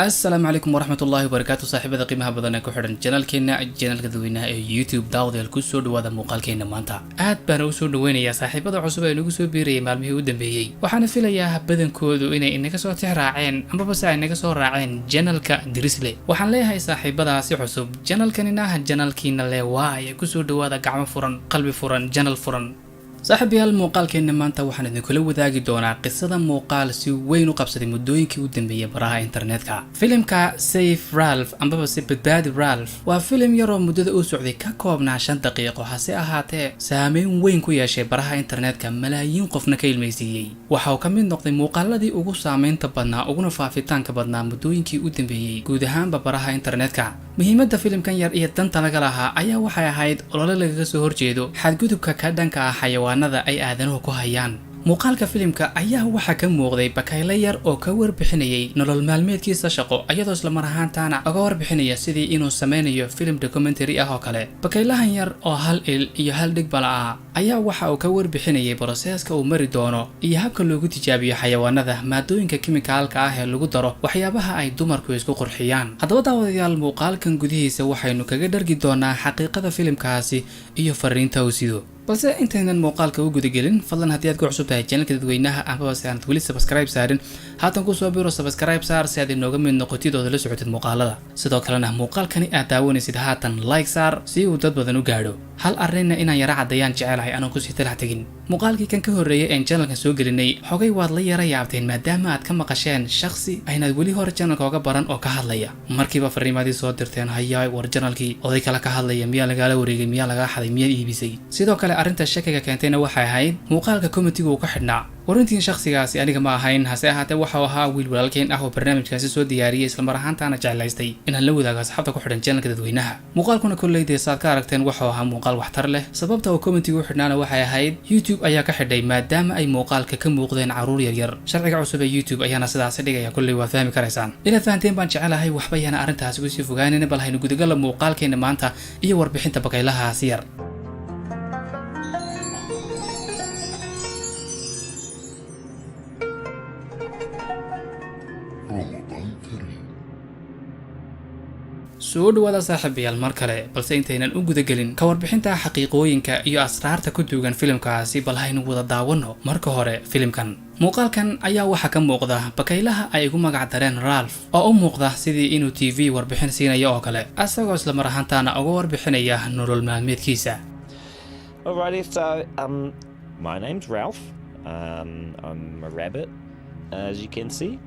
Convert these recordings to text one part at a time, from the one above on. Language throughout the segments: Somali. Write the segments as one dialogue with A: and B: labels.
A: السلام عليكم ورحمة الله وبركاته صاحبة قيمها بدنا كحرن جنال كذوينا يوتيوب داود الكسود وهذا مقال كينا مانتا عاد بنوسود وين يا صاحبة عصبة نقصو بيري مالمي ودنبيي وحنا في ليا بدن كودو إنك سو تراعين أما بس إنك سو راعين جنال كدرسلي وحنا ليها صاحبة سي حسب جنال كنينها جنال كينا لي واي كسود وهذا قعم فرن قلبي فرن جنال فرن صاحبي المقال كينا مانتا وحنا نقول وذاقي دونا قصة مقال سي وين وقبصة مدوينكي ودنبيي براها انترنتكا فيلمكا سيف رالف أما بس بدباد رالف وفيلم يرو مدة أسبوعي ككوبنا 5 دقائق وحاسي أهاتي سامين وين كو ياشي براها انترنتكا ملايين قفنا كيلميسيي waxaa ka mid noqday muuqaaladii ugu saameynta badnaa uguna faafitaanka badnaa muddooyinkii u dambeeyay guud ahaan baraha internetka muhiimadda filimkan yar iyo danta laga lahaa ayaa waxay ahayd olole laga soo horjeedo xadgudubka ka dhanka ah xayawaanada ay aadanuhu ku hayaan muuqaalka filimka ayaa waxa ka muuqday bakayle yar oo ka warbixinayay nolol maalmeedkiisa shaqo iyadoo isla mar ahaantaana uga warbixinaya sidii inuu sameynayo film documentary ah oo kale bakaylahan yar oo hal il iyo hal dhig bala ah ayaa waxa uu ka warbixinayay processka uu mari doono iyo habka loogu tijaabiyo xayawaanada maadooyinka kimikaalka ah ee lagu daro waxyaabaha ay dumarku isku qurxiyaan haddaba daawadayaal muuqaalkan gudihiisa waxaynu kaga dhargi doonaa xaqiiqada filimkaasi iyo fariinta uu sido balse intaynan muuqaalka u gudagelin fadlan haddii aad ku cusub tahay channelka dadweynaha ama si aanad weli subscribe saarin haatan ku soo biro subscribe saar si aad inooga mid noqotid oo la socotid muuqaalada sidoo kalena muuqaalkani aad daawanaysid haatan like saar si uu dad badan u gaadho hal arrinna inaan yara cadayaan jecelahay anoo kusii talax tegin muuqaalkii kan ka horreeyay ee channelka soo gelinay xogay waad la yara yaabteen maadaama aad ka maqasheen shakhsi aynaad weli hore channelka uga baran oo ka hadlaya markiiba fariimadii soo dirteen hayaay war channelkii oday kale ka hadlaya miyaa lagala wareegay miyaa laga xaday miyaa iibisay sidoo kale arrinta shakiga keentayna waxay ahayd muuqaalka committee uu ka xidhnaa warintii shakhsigaasi aniga ma ahayn hase ahaatee waxa uu ahaa wiil walaalkeen ah oo barnaamijkaasi soo diyaariyay isla mar ahaantaana jeclaystay inaan la wadaago asxaabta ku xidhan channelka dadweynaha muuqaalkuna kolleyda saad ka aragteen waxa uu ahaa muuqaal waxtar leh sababta uu committee u xidhnaana waxay ahayd YouTube ayaa ka xidhay maadaama ay muuqaalka ka muuqdeen caruur yaryar sharciga cusub ee YouTube ayaana sidaas dhigaya kolley waa fahmi karaysaan inaad fahanteen baan jecelahay waxba yana arrintaasi ku sii fogaanayna bal haynu gudagala muuqaalkeena maanta iyo warbixinta bakaylahaasi yar soo dhawaada saaxiibayaal mar kale balse intaynan u gudagelin ka warbixinta xaqiiqooyinka iyo asraarta ku duugan filimkaasi bal haynu wada daawano marka hore filimkan muuqaalkan ayaa waxa ka muuqda bakaylaha ay ugu magac dareen Ralph oo u muuqda sidii inuu TV warbixin siinayo oo kale asagoo isla mar ahaantaana uga warbixinaya nolol maalmeedkiisa.
B: Alrighty, so my name's Ralph. I'm a rabbit, as you can see.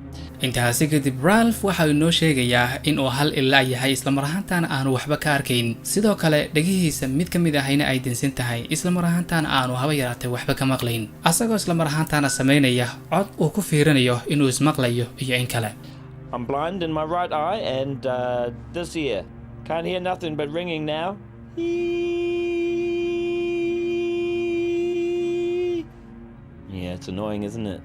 A: intaasi kadib Ralph waxa uu noo sheegayaa in uu hal ilaa yahay isla mar ahaantaana aanu waxba ka arkayn sidoo kale dhagihiisa mid ka mid ahayna ay dinsan tahay isla mar ahaantaana aanu haba yaraatay waxba ka maqlayn asagoo isla mar ahaantaana sameynaya cod uu ku fiirinayo inuu ismaqlayo iyo in kale.
B: I'm blind in my right eye and this ear. Can't hear nothing but ringing now. Yeah, it's annoying, isn't it?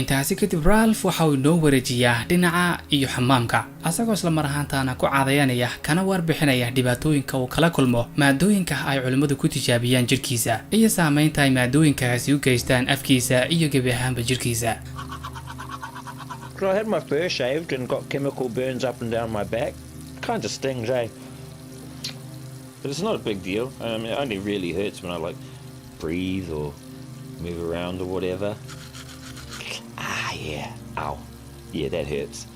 A: intaasi kadib Ralph waxa uu noo wareejiyaa dhinaca iyo xamaamka asagoo isla mar ahaantaana ku caadayanaya kana warbixinaya dhibaatooyinka uu kala kulmo maadooyinka ay culimadu ku tijaabiyaan jirkiisa iyo saameynta ay maadooyinkaasi u geystaan afkiisa iyo gebi ahaanba jirkiisa.
B: I had my fur shaved and got chemical burns up and down my back. Kind of stings, eh? But it's not a big deal. It only really hurts when I like breathe or move around or whatever. Yeah. Ow. Yeah, that hurts.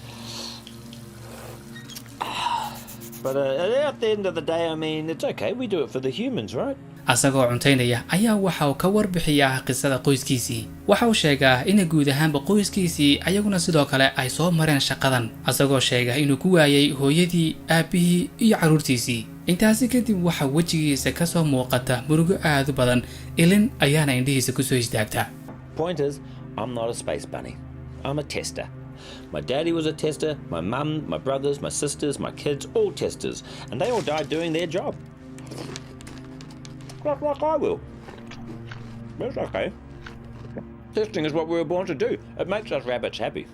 B: But at the end of the day, I mean, it's okay. We do it for the humans, right?
A: asagoo cuntaynaya ayaa waxa uu ka warbixiyaa qisada qoyskiisii waxa uu sheegaa in guud ahaanba qoyskiisii ayaguna sidoo kale ay soo mareen shaqadan asagoo sheega inuu ku waayay hooyadii aabihii iyo caruurtiisii intaasi kadib waxa wejigiisa ka soo muuqata murugo aad u badan ilin ayaana indhihiisa ku soo istaagtaa.
B: Point is, I'm not a space bunny. I'm a tester. My daddy was a tester, my mum, my brothers, my sisters, my kids, all testers. And they all died doing their job. Like I will. That's okay. Testing is what we were born to do. It makes us rabbits happy.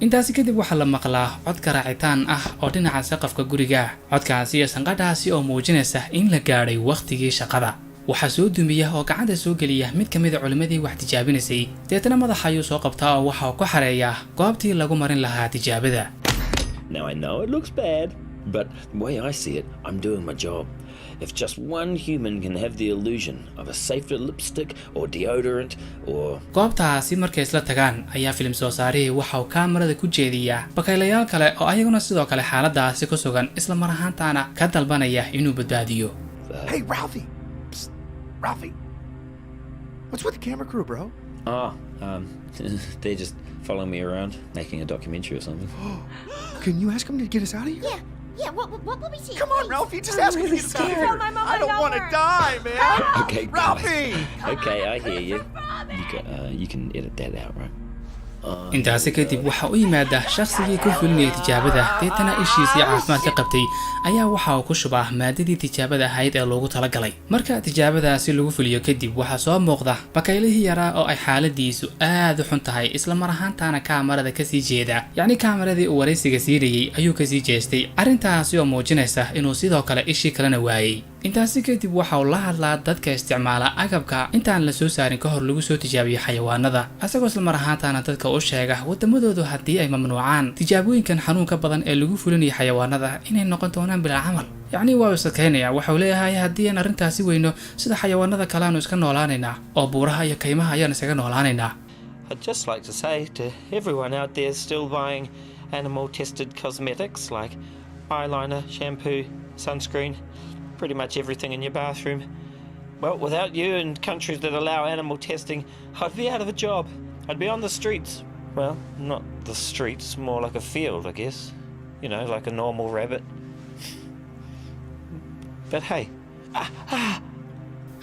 A: intaasi kadib waxa la maqlaa cod garaacitaan ah oo dhinaca saqafka guriga codkaasi iyo sanqadhaasi oo muujinaysa in la gaadhay waqtigii shaqada waxaa soo dumiya oo gacanta soo geliya mid ka mid ah culimadii wax tijaabinaysay deetana madaxa ayuu soo qabtaa oo waxa uu ku xareeyaa goobtii lagu marin lahaa tijaabada.
B: Now I know it looks bad, but the way I see it, I'm doing my job. If just one human can have the illusion of a safer lipstick or deodorant or...
A: goobtaasi markay isla tagaan ayaa filim soo saarihii waxa uu kaamarada ku jeediyaa bakaylayaal kale oo ayaguna sidoo kale xaaladaasi ku sugan isla mar ahaantaana ka dalbanaya inuu badbaadiyo.
C: Hey, Ralphie! Psst. Ralphie! What's with the camera crew, bro?
B: They just follow me around, making a documentary or something.
C: Can you ask them to get us out of here?
D: Yeah, what will we see?
C: Come on, Ralphie, just
D: I'm
C: ask them to
D: really
C: get us out of
D: scared.
C: here.
D: Tell my mom
C: I don't
D: I
C: want to
D: love her.
C: die, man.
B: Okay,
C: Ralphie!
B: Okay, I hear you. You can edit that out, right?
A: intaasi kadib waxa u yimaada shakhsigii ku fulinayay tijaabada deetana ishiisii caafimaad ka qabtay ayaa waxa uu ku shubaa maadadii tijaabada ahayd ee loogu talagalay. marka tijaabadaasi lagu fuliyo kadib waxaa soo muuqda bakaylihii yaraa oo ay xaaladiisu aad u xun tahay isla mar ahaantaana kaamarada ka sii jeeda, yacni kaameradii uu waraysiga siirayay ayuu ka sii jeestay, arrintaasi oo muujinaysa inuu sidoo kale ishii kalena waayay. intaasi kadib waxa uu la hadlaa dadka isticmaala agabka intaan la soo saarin ka hor lagu soo tijaabiyo xayawaanada, asagoo isla mar ahaantaana dadka u sheega wadamadoodu haddii ay mamnuucaan tijaabooyinkan xanuunka badan ee lagu fulinayo xayawaanada inay noqon doonaan bilaa camal. yacni waa isakaynaya waxa uu leeyahay haddii aan arrintaasi weyno sida xayawaanada kale aanu iska noolaanaynaa oo buuraha iyo kaymaha ayaan isaga noolaanaynaa.
B: I'd just like to say to everyone out there still buying animal tested cosmetics like eyeliner, shampoo, sunscreen, pretty much everything in your bathroom. Well, without you and countries that allow animal testing, I'd be out of a job. I'd be on the streets. Well, not the streets, more like a field, I guess. You know, like a normal rabbit. But hey,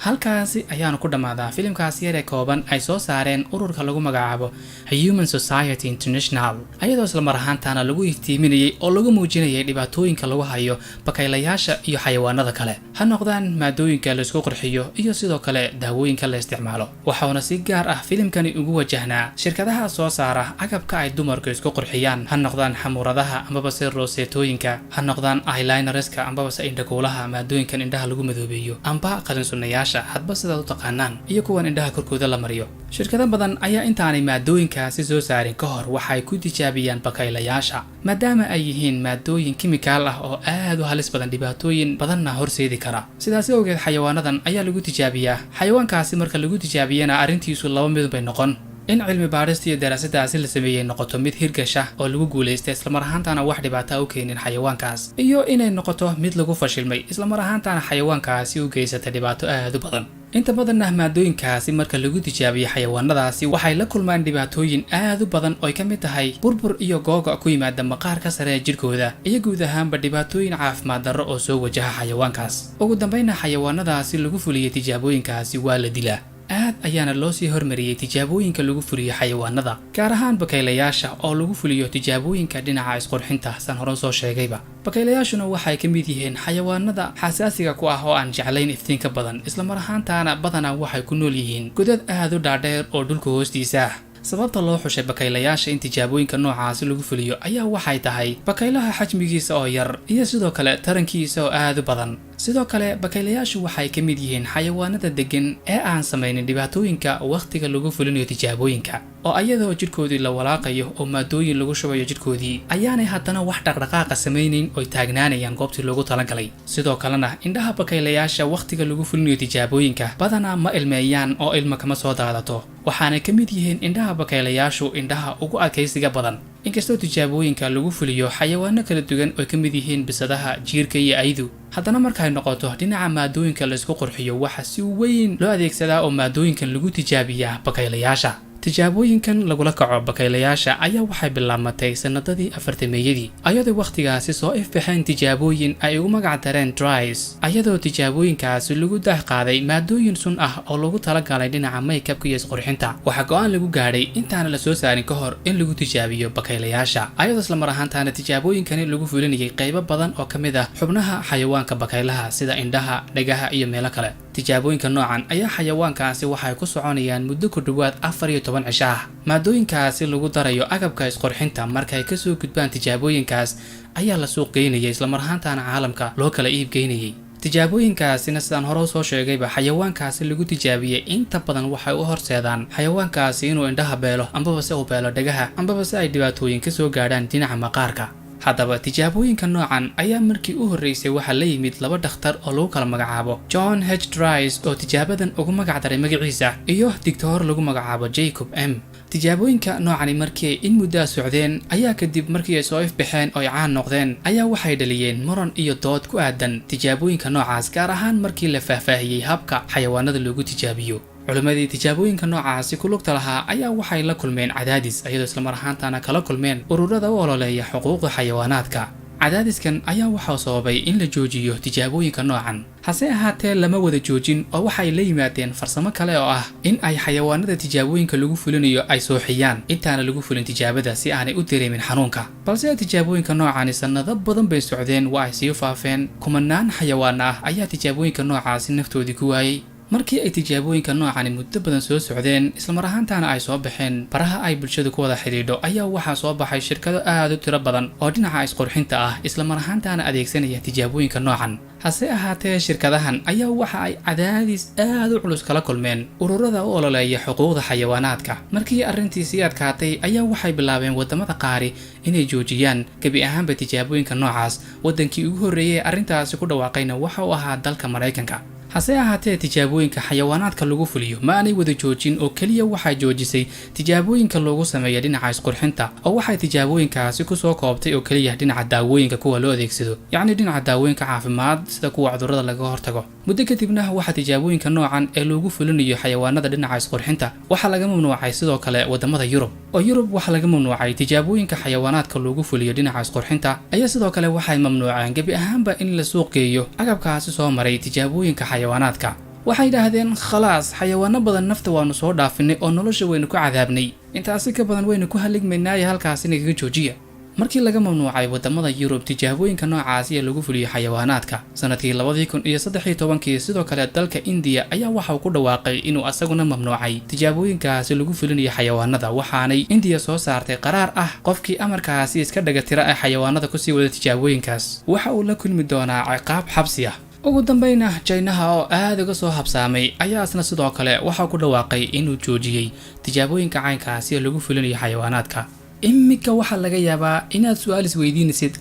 A: halkaasi ayaanu ku dhammaadaa filimkaasi yar ee kooban ay soo saareen ururka lagu magacaabo Human Society International, ayadoo isla mar ahaantaana lagu iftiiminayay oo lagu muujinayay dhibaatooyinka lagu hayo bakaylayaasha iyo xayawaanada kale, ha noqdaan maadooyinka la isku qurxiyo iyo sidoo kale daawooyinka la isticmaalo. waxaana si gaar ah filimkani ugu wajahnaa shirkadaha soo saara agabka ay dumarku isku qurxiyaan, ha noqdaan xamuuradaha amaba se rooseetooyinka, ha noqdaan eyelinerska amaba se indhakuulaha, maadooyinkan indhaha lagu madoobeeyo amba qalin sunnayaasha hadba sidaad u taqaanaan, iyo kuwan indhaha korkooda la mariyo. shirkado badan ayaa intaanay maadooyinkaasi soo saarin ka hor waxay ku tijaabiyaan bakaylayaasha maadaama ay yihiin maadooyin kimikaal ah oo aad u halis badan, dhibaatooyin badanna horseedi kara. sidaasi awgeed xayawaanadan ayaa lagu tijaabiyaa. xayawaankaasi marka lagu tijaabiyana arrintiisu laba mid bay noqon: in cilmi baadhista iyo daraasadaasi la sameeyay noqoto mid hirgasha oo lagu guulaystay isla mar ahaantaana wax dhibaato u keenin xayawaankaas, iyo inay noqoto mid lagu fashilmay isla mar ahaantaana xayawaankaasi u geysata dhibaato aad u badan. inta badanna maadooyinkaasi marka lagu tijaabiyo xayawaanadaasi waxay la kulmaan dhibaatooyin aad u badan oo ay ka mid tahay burbur iyo googo ku yimaada maqaarka sare ee jirkooda iyo guud ahaanba dhibaatooyin caafimaad darro oo soo wajaha xayawaankaas. ugu dambayna xayawaanadaasi lagu fuliyay tijaabooyinkaasi waa la dilaa. aad ayaana loo sii hormariyay tijaabooyinka lagu fuliyo xayawaanada, gaar ahaan bakaylayaasha oo lagu fuliyo tijaabooyinka dhinaca isqurxinta san hore soo sheegayba. bakaylayaashuna waxay ka mid yihiin xayawaanada xasaasiga ku ah oo aan jeclayn iftiinka badan, isla mar ahaantaana badanaa waxay ku nool yihiin godad aad u dhaadheer oo dhulka hoostiisa ah. sababta loo xushay bakaylayaasha in tijaabooyinka noocaasi lagu fuliyo ayaa waxay tahay bakaylaha xajmigiisa oo yar iyo sidoo kale tarankiisa oo aad u badan. sidoo kale bakaylayaashu waxay ka mid yihiin xayawaanada degan ee aan samaynin dhibaatooyinka waqtiga lagu fulinayo tijaabooyinka, oo ayadoo jidhkoodii la walaaqayo oo maadooyin lagu shubayo jidhkoodii ayaanay haddana wax dhaqdhaqaaqa samaynayn oo taagnaanayaan goobtii loogu talagalay. sidoo kalena indhaha bakaylayaasha waqtiga lagu fulinayo tijaabooyinka badanaa ma ilmeeyaan oo ilma kama soo daadato, waxaana ka mid yihiin indhaha bakaylayaashu indhaha ugu adkaysiga badan. inkastoo tijaabooyinka lagu fuliyo xayawaano kala duwan oo ka mid yihiin bisadaha, jiirka iyo aydu, haddana markay noqoto dhinaca maadooyinka la isku qurxiyo waxa si weyn loo adeegsadaa oo maadooyinkan lagu tijaabiyaa bakaylayaasha. tijaabooyinkan lagula kaco bakaylayaasha ayaa waxay bilaabatay sanadadii 40meeyadii, ayadoo waqtigaasi soo ifbaxeen tijaabooyin ay ugu magac dareen dries, ayadoo tijaabooyinkaasi lagu daah qaaday maadooyin sun ah oo lagu talagalay dhinaca makeup iyo isqurxinta. waxaa go'aan lagu gaadhay intaan la soo saarin ka hor in lagu tijaabiyo bakaylayaasha, ayadoo isla mar ahaantaana tijaabooyinkani lagu fulinayay qaybo badan oo ka mid ah xubnaha xayawaanka bakaylaha sida indhaha, dhagaha iyo meelo kale. tijaabooyinka noocan ayaa xayawaankaasi waxay ku soconayaan muddo ku dhawaad 14 cisho ah. maadooyinkaasi lagu darayo agabka isqurxinta markay kasoo gudbaan tijaabooyinkaas ayaa la suuq geynayay isla mar ahaantaana caalamka loo kala iib geynayay. tijaabooyinkaasina sidaan hore usoo sheegayba xayawaankaasi lagu tijaabiyey inta badan waxay u horseedaan xayawaankaasi inuu indhaha beelo ambaba se uu beelo dhagaha ambaba se ay dhibaatooyin ka soo gaadhaan dhinaca maqaarka. haddaba tijaabooyinka noocan ayaa markii u horreysay waxaa la yimid laba dhakhtar oo lagu kala magacaabo John H. Dries oo tijaabadan ugu magac daray magaciisa iyo digtoor lagu magacaabo Jacob M. tijaabooyinka noocani markii ay in muddo socdeen ayaa kadib markii ay soo ifbaxeen oo ay caan noqdeen ayaa waxay dhaliyeen muran iyo dood ku aadan tijaabooyinka noocaas gaar ahaan markii la faahfaahiyey habka xayawaanada loogu tijaabiyo. culimadii tijaabooyinka noocaasi ku lugta lahaa ayaa waxay la kulmeen cadaadis iyadoo isla mar ahaantaana kala kulmeen ururada u ololeeya xuquuqda xayawaanaadka. cadaadiskan ayaa waxaa sababay in la joojiyo tijaabooyinka noocan. hase ahaatee lama wada joojin oo waxay la yimaadeen farsamo kale oo ah in ay xayawaanada tijaabooyinka lagu fulinayo ay sooxiyaan intaana lagu fulin tijaabada si aanay u dareemin xanuunka. balse tijaabooyinka noocani sanado badan bay socdeen waa ay sii faafeen kumanaan xayawaan ah ayaa tijaabooyinka noocaasi naftoodii ku waayey. markii ay tijaabooyinka noocani muddo badan soo socdeen isla mar ahaantaana ay soo baxeen baraha ay bulshadu ku wada xidhiidho ayaa waxaa soo baxay shirkado aad u tiro badan oo dhinaca isqurxinta ah isla mar ahaantaana adeegsanaya tijaabooyinka noocan. hase ahaatee shirkadahan ayaa waxa ay cadaadis aad u culus kala kulmeen ururada u ololeeya xuquuqda xayawaanaadka. markii arrintii sii adkaatay ayaa waxay bilaabeen wadamada qaari inay joojiyaan gebi ahaanba tijaabooyinka noocaas. wadankii ugu horreeyay arrintaasi ku dhawaaqayna waxa uu ahaa dalka Mareykanka. hase ahaatee tijaabooyinka xayawaanaadka lagu fuliyo ma aanay wada joojin oo keliya waxay joojisay tijaabooyinka loogu sameeya dhinaca isqurxinta oo waxay tijaabooyinkaasi kusoo koobtay oo keliya dhinaca daawooyinka kuwa loo adeegsado yacni dhinaca daawooyinka caafimaad sida kuwa cudurrada laga hortago. muddo kadibna waxaa tijaabooyinka noocan ee loogu fulinayo xayawaanada dhinaca isqurxinta waxaa laga mamnuucay sidoo kale wadamada Yurub oo Yurub waxaa laga mamnuucay tijaabooyinka xayawaanaadka loogu fuliyo dhinaca isqurxinta ayaa sidoo kale waxay mamnuuceen gebi ahaanba in la suuq geeyo agabkaasi soo maray tijaabooyinka xayawaanaadka. waxay yidhaahdeen khalaas xayawaano badan nafta waanu soo dhaafinay oo nolosha waynu ku cadaabnay intaasi ka badan waynu ku haligmaynaaye halkaasi nagaga joojiya. markii laga mamnuucay wadamada Yurub tijaabooyinka noocaas ee lagu fuliyo xayawaanaadka sanadkii 2013 sidoo kale dalka India ayaa waxa uu ku dhawaaqay inuu asaguna mamnuucay tijaabooyinkaasi lagu fulinayo xayawaanada waxaanay India soo saartay qaraar ah qofkii amarkaasi iska dhaga tira ay xayawaanada ku sii wada tijaabooyinkaas waxa uu la kulmi doonaa ciqaab xabsi ah. ugu dambayna Chinaha oo aad uga soo habsaamay ayaa asna sidoo kale waxa ku dhawaaqay inuu joojiyay tijaabooyinka caynkaasi ee lagu fulinayo xayawaanaadka. imika waxaa laga yaabaa inaad su'aal isweydiinaysid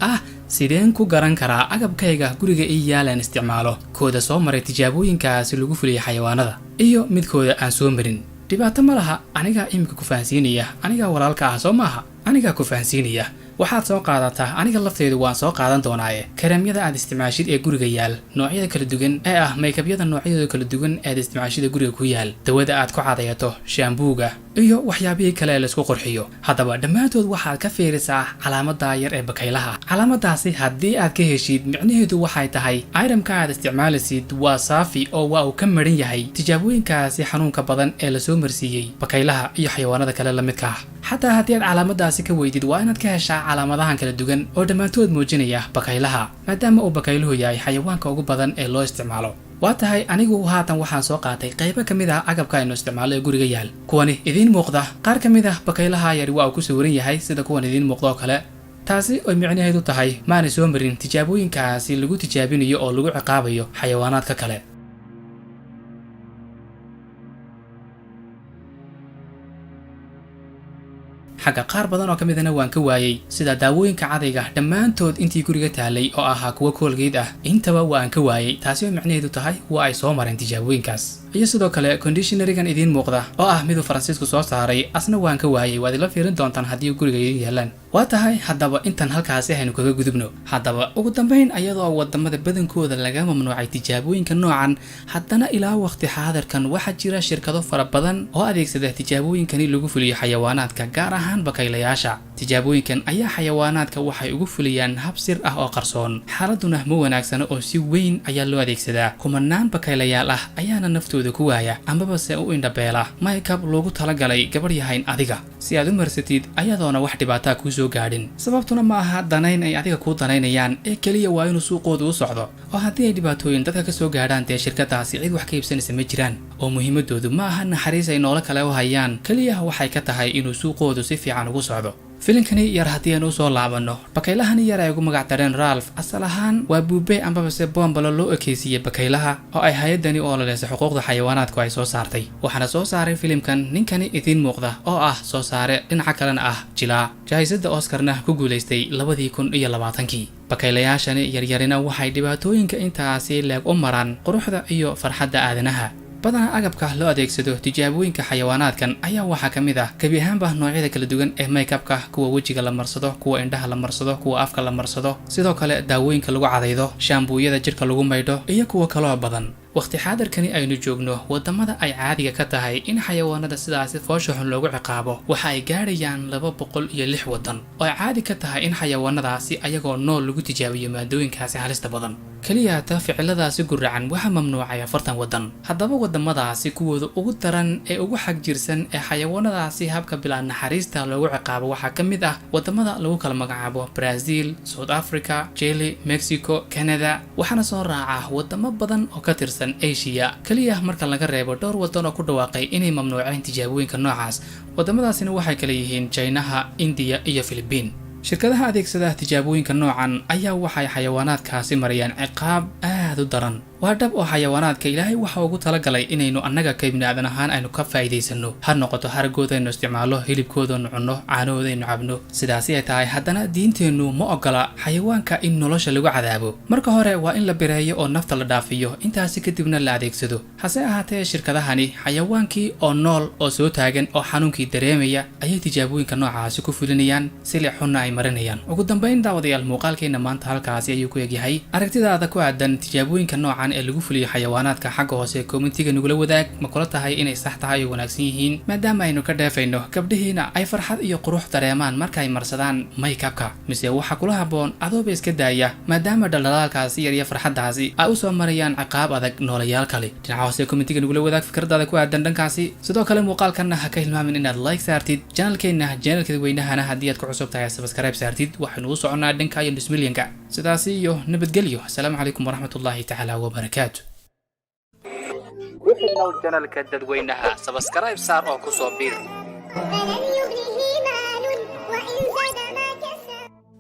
A: sideen ku garan karaa agabkayga guriga ii yaalan isticmaalo kooda soo maray tijaabooyinkaasi lagu fuliyo xayawaanada iyo midkooda aan soo marin. dhibaato ma laha aniga imika ku fahansiinaya aniga walaalka ah soo maaha aniga ku fahansiinaya waxaad soo qaadataa aniga lafteedu waan soo qaadan doonaaye kareemyada aad isticmaashid ee guriga yaal noocyada kala duwan ee ah makeup-yada noocyada kala duwan ee aad isticmaashida guriga ku yaal dawada aad ku cadayato shaambuuga iyo waxyaabihii kale ee la isku qurxiyo. haddaba dhammaantood waxaad ka fiirisaa calaamada yar ee bakaylaha. calaamadaasi haddii aad ka heshid micnaheedu waxay tahay itemka aad isticmaalaysid waa saafi oo waa uu ka maran yahay tijaabooyinkaasi xanuunka badan ee la soo marsiiyey bakaylaha iyo xayawaanada kale la midka ah. xataa haddii aad calaamadaasi ka weydid waa inaad ka heshaa calaamadahan kala duwan oo dhammaantood muujinaya bakaylaha maadaama uu bakayluhu yahay xayawaanka ugu badan ee loo isticmaalo. waa tahay anigu haatan waxaan soo qaatay qaybo ka mid ah agabka aynu isticmaalo ee guriga yaal. kuwani idiin muuqda qaar ka mid ah bakaylaha yari waa uu ku sawiran yahay sida kuwan idiin muuqda oo kale. taasi oo micnaheedu tahay maanay soo marin tijaabooyinkaasi lagu tijaabinayo oo lagu ciqaabayo xayawaanaadka kale. xagga qaar badan oo ka midana waan ka waayay sida daawooyinka cadayga dhammaantood intii guriga taalay oo ahaa kuwa koolgeed ah intaba waan ka waayay. taasi oo micnaheedu tahay waa ay soo mareen tijaabooyinkaas. iyo sidoo kale conditionerigan idiin muuqda oo ah miduu Faransiisku soo saaray asna waan ka waayay waad ila fiirin doontaan haddii guriga idin yaalaan. waa tahay haddaba intan halkaasi aynu kaga gudubno. haddaba ugu dambayn ayadoo wadamada badankooda laga mamnuucay tijaabooyinka noocan haddana ilaa waqti xaadirkan waxaa jira shirkado fara badan oo adeegsada tijaabooyinkani lagu fuliyo xayawaanaadka gaar ahaan bakaylayaasha. tijaabooyinkan ayaa xayawaanaadka waxay ugu fuliyaan hab sir ah oo qarsoon xaaladuna ma wanaagsana oo si weyn ayaa loo adeegsadaa. kumanaan bakaylayaal ah ayaana naftooda ku waaya ambaba se u indhabeela makeup loogu talagalay gabar yahayn adiga si aad u marsatid ayadoona wax dhibaataa kuu soo gaadhin. sababtuna ma aha danayn ay adiga kuu danaynayaan ee keliya waa inuu suuqooda u socdo oo haddii ay dhibaatooyin dadka ka soo gaadhaan dee shirkadaasi cid wax ka iibsanaysa ma jiraan oo muhiimadoodu ma aha naxariis ay noolo kale u hayaan keliya waxay ka tahay inuu suuqoodu si fiican ugu socdo. filimkani yar haddii aan u soo laabano bakaylahani yar ay ugu magac dareen Ralph asal ahaan waa buube ambaba se bombalo loo ekeysiiyay bakaylaha oo ay hay'adani oo laleysay xuquuqda xayawaanaadku ay soo saartay waxaana soo saaray filimkan ninkani idin muuqda oo ah soo saare dhinaca kalena ah jilaa jaayisada Oscarna ku guuleystay 2020 bakaylayaashani yaryarina waxay dhibaatooyinka intaasi leeg u maraan quruxda iyo farxadda aadanaha badanaa agabka loo adeegsado tijaabooyinka xayawaanaadkan ayaa waxaa ka mid ah gebi ahaanba noocyada kala duwan ee make-upka kuwa wejiga la marsado kuwa indhaha la marsado kuwa afka la marsado sidoo kale daawooyinka lagu cadaydo shaambuuyada jirka lagu maydho iyo kuwa kaloo badan waqti xaadirkani aynu joogno wadamada ay caadiga ka tahay in xayawaanada sidaasi foosha xun loogu ciqaabo waxa ay gaarayaan 206 wadan oo ay caadi ka tahay in xayawaanadaasi ayagoo nool lagu tijaabiyo maadooyinkaasi halista badan kaliya ta ficiladaasi guracan waxa mamnuucay 40 wadan haddaba wadamadaasi kuwooda ugu daran ee ugu xag jirsan ee xayawaanadaasi habka bilaan naxariista loogu ciqaabo waxaa ka mid ah wadamada lagu kala magacaabo Brazil, South Africa, Chile, Mexico, Canada waxaana soo raaca wadamo badan oo ka tirsan Asia kaliya marka laga reebo dhowr wadan oo ku dhawaaqay inay mamnuuceen tijaabooyinka noocaas wadamadaasina waxay kala yihiin China, India iyo Philippines shirkadaha adeegsada tijaabooyinka noocan ayaa waxay xayawaanaadkaasi marayaan ciqaab aad u daran waa dhab oo xayawaanaadka ilaahay waxa ugu talagalay inaynu annaga ka ibnaadan ahaan aynu ka faa'iideysano ha noqoto haragooda aynu isticmaalo hilibkooda nu cunno caanahooda aynu cabno sidaasi ay tahay haddana diinteennu ma ogola xayawaanka in nolosha lagu cadaabo marka hore waa in la bireeyo oo nafta la dhaafiyo intaasi kadibna la adeegsado hase ahaatee shirkadahani xayawaankii oo nool oo soo taagan oo xanuunkii dareemaya ayay tijaabooyinka noocaasi ku fulinayaan silic xunna ay marinayaan ugu dambeyn daawadayaal muuqaalkeena maanta halkaasi ayuu ku egyahay aragtidaada ku aadan tijaabooyinka noocan ee lagu fuliyo xayawaanaadka xagga hoose commentiga nagula wadaag ma kula tahay inay sax tahay oo wanaagsan yihiin maadaama aynu ka dheefayno gabdhihiina ay farxad iyo qurux dareemaan marka ay marsadaan make-upka mise waxa kula haboon adooba iska daaya maadaama dhalaalkaasi yar iyo farxadaasi ay u soo marayaan ciqaab adag noolayaal kale dhinaca hoose commentiga nagula wadaag fikradaada ku aadan dhankaasi sidoo kale muuqaalkanna ha ka hilmaamin inaad like saartid channelkeena weynahana haddii aad ku cusub tahay subscribe saartid waxaynu u soconaa dhanka iyo nusmilyanka sidaasi iyo nabadgelyo assalaamu calaykum waraxmatullaahi tacaala وبركاته
D: وحنا الجنال كدد وينها سبسكرايب صار أو كوسو بير